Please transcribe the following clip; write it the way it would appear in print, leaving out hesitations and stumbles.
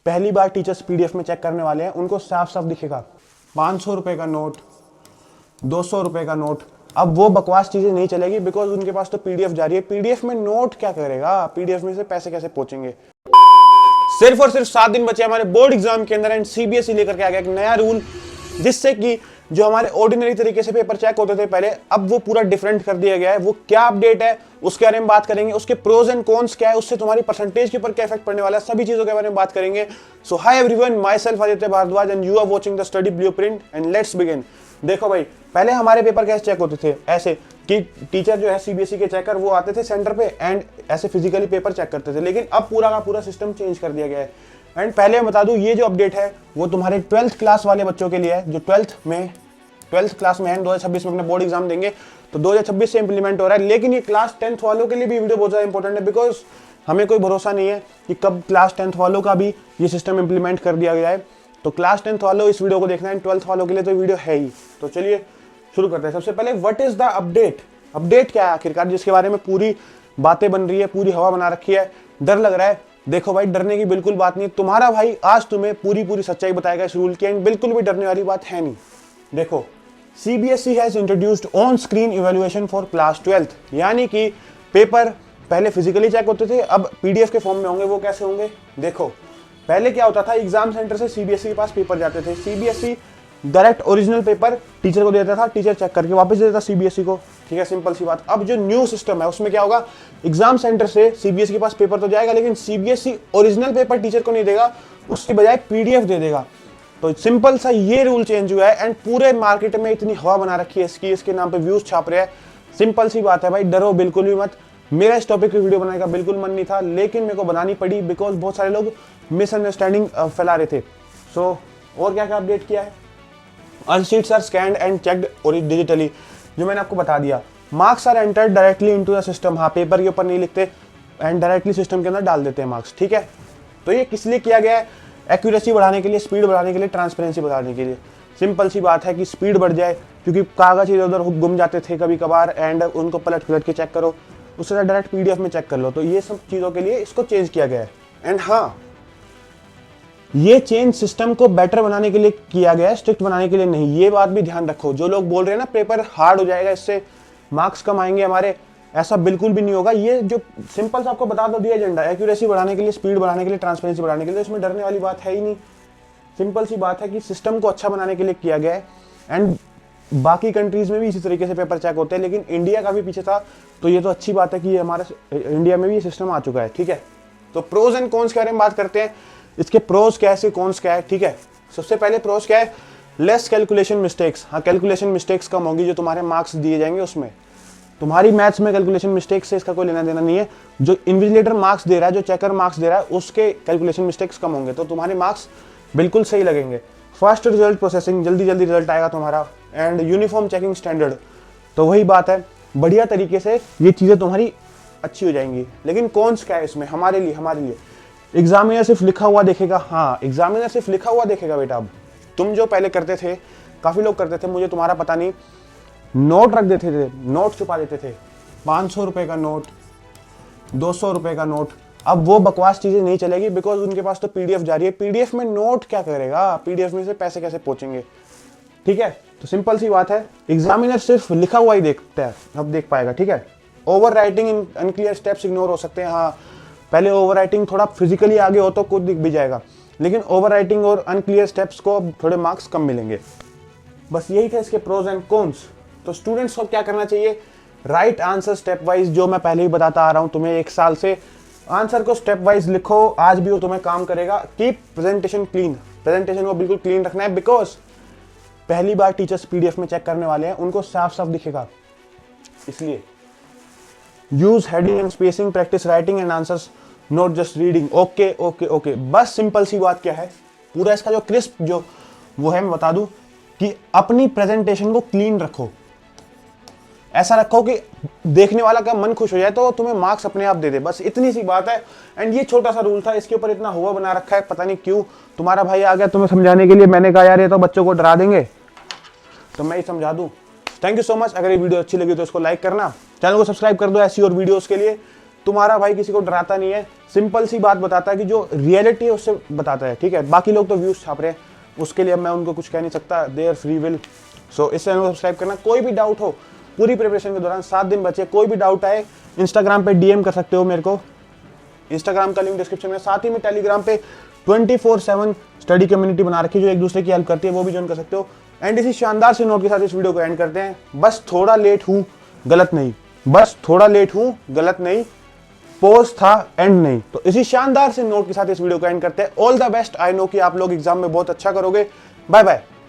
पहली बार teachers PDF में check करने वाले हैं उनको साफ साफ दिखेगा 500 रुपए का नोट, 200 रुपए का नोट। अब वो बकवास चीजें नहीं चलेगी बिकॉज उनके पास तो पीडीएफ जा रही है। पीडीएफ में नोट क्या करेगा, पीडीएफ में से पैसे कैसे पहुंचेंगे। सिर्फ और सिर्फ 7 दिन बचे हमारे बोर्ड एग्जाम के अंदर एंड सीबीएसई लेकर के आ गया एक नया रूल, जिससे कि जो हमारे ऑर्डिनरी तरीके से पेपर चेक होते थे पहले, अब वो पूरा डिफरेंट कर दिया गया है। वो क्या अपडेट है उसके बारे में बात करेंगे, उसके प्रोज एंड कॉन्स क्या है, उससे तुम्हारी परसेंटेज के ऊपर क्या इफेक्ट पड़ने वाला है, सभी चीजों के बारे में बात करेंगे। So hi everyone, myself Aditya Bhardwaj and you are watching the study blueprint and let's begin. देखो भाई, पहले हमारे पेपर कैसे चेक होते थे, ऐसे कि टीचर जो है सीबीएसई के चेकर वो आते थे सेंटर पे एंड ऐसे फिजिकली पेपर चेक करते थे। लेकिन अब पूरा का पूरा सिस्टम चेंज कर दिया गया है। एंड पहले मैं बता दूं, ये जो अपडेट है वो तुम्हारे 12th क्लास वाले बच्चों के लिए है जो 12th क्लास में है, 2026 में अपने बोर्ड एग्जाम देंगे, तो 2026 से इंप्लीमेंट हो रहा है। लेकिन ये क्लास 10th वालों के लिए भी वीडियो बहुत ज्यादा इंपॉर्टेंट है बिकॉज हमें कोई भरोसा नहीं है कि कब क्लास 10th वालों का भी ये सिस्टम इंप्लीमेंट कर दिया गया है। तो क्लास 10th वालों इस वीडियो को देखना है, 12th वालों के लिए तो वीडियो है ही। तो चलिए शुरू करते हैं। सबसे पहले what is the update. Update क्या है आखिरकार, जिसके बारे में पूरी बातें बन रही है, पूरी हवा बना रखी है, डर लग रहा है। देखो भाई, डरने की बिल्कुल बात नहीं। तुम्हारा भाई आज तुम्हें पूरी सच्चाई बताएगा इस रूल की, एंड बिल्कुल भी डरने वाली बात है नहीं। देखो, CBSE has introduced on screen evaluation for class 12th, यानी कि पेपर पहले फिजिकली चेक होते थे, अब पीडीएफ के फॉर्म में होंगे। वो कैसे होंगे, देखो पहले क्या होता था, एग्जाम सेंटर से सीबीएसई के पास पेपर जाते थे, CBSE direct original paper teacher को देता था, टीचर चेक करके वापस दे देता सीबीएसई को। ठीक है, सिंपल सी बात। अब जो न्यू सिस्टम है उसमें क्या होगा, एग्जाम सेंटर से सीबीएसई के पास पेपर तो जाएगा, लेकिन सीबीएसई ओरिजिनल पेपर टीचर को नहीं देगा, उसकी बजाय पीडीएफ दे देगा। तो सिंपल सा ये रूल चेंज हुआ है एंड पूरे मार्केट में इतनी हवा बना रखी है इसकी, इसके नाम पे व्यूज छाप रहे हैं। सिंपल सी बात है भाई, डरो बिल्कुल भी मत। मेरा इस टॉपिक की वीडियो बनाने का बिल्कुल मन नहीं था, लेकिन मेरे को बनानी पड़ी बिकॉज बहुत सारे लोग मिसअंडरस्टैंडिंग फैला रहे थे। सो और क्या क्या अपडेट किया है, all sheets are scanned and checked digitally, जो मैंने आपको बता दिया। Marks are entered directly into the system, हाँ पेपर के ऊपर नहीं लिखते एंड डायरेक्टली सिस्टम के अंदर डाल देते हैं मार्क्स। ठीक है, तो ये किस लिए किया गया है, एक्यूरेसी बढ़ाने के लिए, स्पीड बढ़ाने के लिए, ट्रांसपेरेंसी बढ़ाने के लिए। सिंपल सी बात है कि स्पीड बढ़ जाए, क्योंकि कागज इधर उधर गुम जाते थे कभी कभार एंड उनको पलट के चेक करो, उससे डायरेक्ट पीडीएफ में चेक कर लो। तो ये सब चीज़ों के लिए इसको चेंज किया गया है। एंड हाँ, ये चेंज सिस्टम को बेटर बनाने के लिए किया गया है, स्ट्रिक्ट बनाने के लिए नहीं। ये बात भी ध्यान रखो, जो लोग बोल रहे हैं ना पेपर हार्ड हो जाएगा, इससे मार्क्स कम आएंगे हमारे, ऐसा बिल्कुल भी नहीं होगा। ये जो सिंपल सा आपको बता दो दिया एजेंडा, एक्यूरेसी बढ़ाने के लिए, स्पीड बढ़ाने के लिए, ट्रांसपेरेंसी बढ़ाने के लिए, इसमें डरने वाली बात है ही नहीं। सिंपल सी बात है कि सिस्टम को अच्छा बनाने के लिए किया गया है। एंड बाकी कंट्रीज में भी इसी तरीके से पेपर चेक होते हैं, लेकिन इंडिया का भी पीछे था, तो ये तो अच्छी बात है कि ये हमारे इंडिया में भी ये सिस्टम आ चुका है। ठीक है, तो प्रोज एंड कॉन्स के बारे में बात करते हैं। इसके प्रोज क्या है, इसके कॉन्स क्या है। ठीक है, सबसे पहले प्रोज क्या है, लेस कैलकुलेशन मिस्टेक्स। हाँ, कैलकुलेशन मिस्टेक्स कम होगी, जो तुम्हारे मार्क्स दिए जाएंगे उसमें। तुम्हारी मैथ्स में कैलकुलेशन मिस्टेक्स से इसका कोई लेना देना नहीं है। जो इन्विजिलेटर मार्क्स दे रहा है, जो चेकर मार्क्स दे रहा है, उसके कैलकुलेशन मिस्टेक्स कम होंगे, तो तुम्हारे मार्क्स बिल्कुल सही लगेंगे। फास्ट रिजल्ट प्रोसेसिंग, जल्दी रिजल्ट आएगा तुम्हारा। एंड यूनिफॉर्म चेकिंग स्टैंडर्ड, तो वही बात है, बढ़िया तरीके से ये चीज़ें तुम्हारी अच्छी हो जाएंगी। लेकिन कॉन्स क्या है इसमें हमारे लिए एग्जामिनर सिर्फ लिखा हुआ देखेगा। हाँ, एग्जामिनर सिर्फ लिखा हुआ देखेगा बेटा। अब तुम जो पहले करते थे, काफ़ी लोग करते थे, मुझे तुम्हारा पता नहीं, नोट रख देते थे, नोट छुपा देते थे, 500 रुपए का नोट, 200 रुपए का नोट। अब वो बकवास चीजें नहीं चलेगी बिकॉज उनके पास तो पीडीएफ जा रही है। पीडीएफ में नोट क्या करेगा, पीडीएफ में से पैसे कैसे पहुंचेंगे। ठीक है, तो सिंपल सी बात है, एग्जामिनर सिर्फ लिखा हुआ ही देखता है, अब देख पाएगा। ठीक है, over writing in unclear steps ignore हो सकते हैं। हाँ, पहले ओवर राइटिंग थोड़ा फिजिकली आगे हो तो कुछ दिख भी जाएगा, लेकिन ओवर राइटिंग और अनक्लियर स्टेप्स को अब थोड़े मार्क्स कम मिलेंगे। बस यही थे इसके प्रोज एंड कॉन्स। तो स्टूडेंट्स को क्या करना चाहिए, राइट आंसर स्टेप वाइज, जो मैं पहले ही बताता आ रहा हूं तुम्हें 1 साल से, आंसर को स्टेप वाइज लिखो, आज भी वो तुम्हें काम करेगा। कीप प्रेजेंटेशन क्लीन, प्रेजेंटेशन को बिल्कुल क्लीन रखना है बिकॉज पहली बार टीचर्स पीडीएफ में चेक करने वाले हैं, उनको साफ साफ दिखेगा। इसलिए use heading and spacing, practice writing and answers, not just reading. Okay okay okay, बस सिंपल सी बात क्या है, पूरा इसका जो क्रिस्प जो वो है, मैं बता दूं कि अपनी प्रेजेंटेशन को क्लीन रखो। ऐसा रखो कि देखने वाला का मन खुश हो जाए, तो तुम्हें मार्क्स अपने आप दे दे, बस इतनी सी बात है। एंड ये छोटा सा रूल था, इसके ऊपर इतना हुआ बना रखा है, पता नहीं क्यों। तुम्हारा भाई आ गया तुम्हें समझाने के लिए, मैंने कहा यार ये तो बच्चों को डरा देंगे, तो मैं ही समझा दूं। Thank you so much. अगर ये वीडियो अच्छी लगी तो इसको लाइक करना, चैनल को सब्सक्राइब कर दो ऐसी और वीडियोस के लिए। तुम्हारा भाई किसी को डराता नहीं है, सिंपल सी बात बताता है कि जो रियलिटी है उससे बताता है, ठीक है। बाकी लोग तो व्यूज छाप रहे हैं, उसके लिए अब मैं उनको कुछ कह नहीं सकता, देयर फ्री विल। सो इस चैनल को सब्सक्राइब करना। कोई भी डाउट हो पूरी प्रिपरेशन के दौरान, 7 दिन बचे, कोई भी डाउट आए इंस्टाग्राम पे डीएम कर सकते हो मेरे को, इंस्टाग्राम का लिंक डिस्क्रिप्शन में, साथ ही में टेलीग्राम पे 24/7 स्टडी कम्युनिटी बना रखी है जो एक दूसरे की हेल्प करती है, वो भी ज्वाइन कर सकते हो। एंड इसी शानदार से नोट के साथ इस वीडियो को एंड करते हैं। बस थोड़ा लेट हूं, गलत नहीं, बस थोड़ा लेट हूं, गलत नहीं, पोस्ट था एंड नहीं। तो इसी शानदार से नोट के साथ इस वीडियो को एंड करते हैं। All the best, I know कि आप लोग एग्जाम में बहुत अच्छा करोगे। Bye bye.